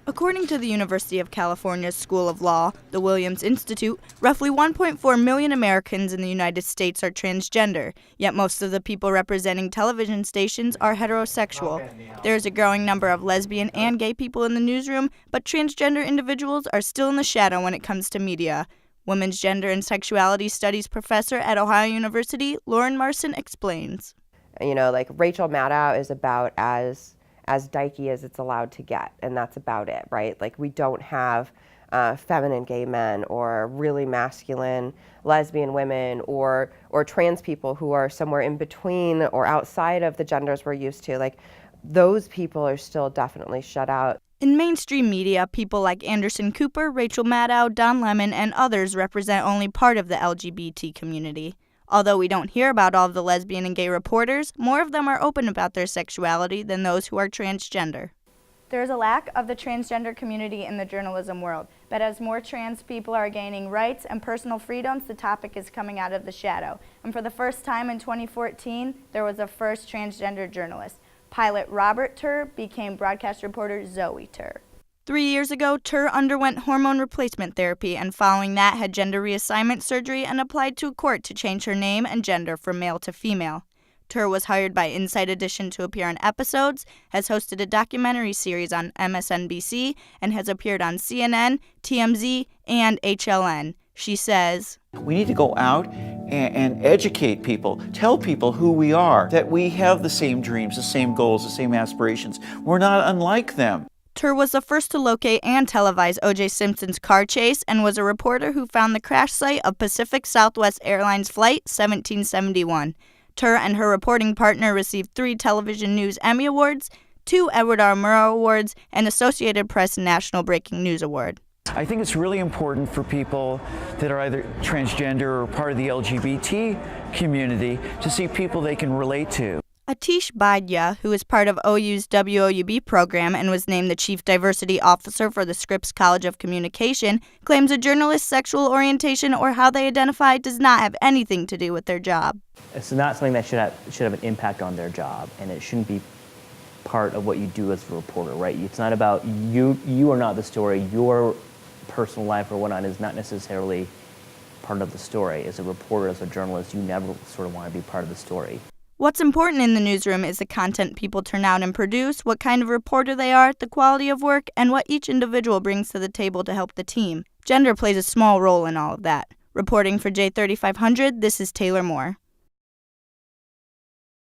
According to the University of California's School of Law, the Williams Institute, roughly 1.4 million Americans in the United States are transgender, yet most of the people representing television stations are heterosexual. There is a growing number of lesbian and gay people in the newsroom, but transgender individuals are still in the shadow when it comes to media. Women's gender and sexuality studies professor at Ohio University, Lauren Marson, explains. Like Rachel Maddow is about as dykey as it's allowed to get, and that's about it, right? Like we don't have feminine gay men or really masculine lesbian women or trans people who are somewhere in between or outside of the genders we're used to. Like those people are still definitely shut out. In mainstream media, people like Anderson Cooper, Rachel Maddow, Don Lemon, and others represent only part of the LGBT community. Although we don't hear about all of the lesbian and gay reporters, more of them are open about their sexuality than those who are transgender. There is a lack of the transgender community in the journalism world, but as more trans people are gaining rights and personal freedoms, the topic is coming out of the shadow. And for the first time in 2014, there was a first transgender journalist. Pilot Robert Tur became broadcast reporter Zoe Tur. 3 years ago, Tur underwent hormone replacement therapy and following that had gender reassignment surgery and applied to a court to change her name and gender from male to female. Tur was hired by Inside Edition to appear on episodes, has hosted a documentary series on MSNBC, and has appeared on CNN, TMZ, and HLN. She says, "We need to go out and educate people, tell people who we are, that we have the same dreams, the same goals, the same aspirations. We're not unlike them." Tur was the first to locate and televise O.J. Simpson's car chase and was a reporter who found the crash site of Pacific Southwest Airlines Flight 1771. Tur and her reporting partner received 3 Television News Emmy Awards, 2 Edward R. Murrow Awards, and Associated Press National Breaking News Award. I think it's really important for people that are either transgender or part of the LGBT community to see people they can relate to. Atish Baidya, who is part of OU's WOUB program and was named the Chief Diversity Officer for the Scripps College of Communication, claims a journalist's sexual orientation or how they identify does not have anything to do with their job. It's not something that should have an impact on their job, and it shouldn't be part of what you do as a reporter, right? It's not about you. You are not the story. Your personal life or whatnot is not necessarily part of the story. As a reporter, as a journalist, you never sort of want to be part of the story. What's important in the newsroom is the content people turn out and produce, what kind of reporter they are, the quality of work, and what each individual brings to the table to help the team. Gender plays a small role in all of that. Reporting for J3500, this is Taylor Moore.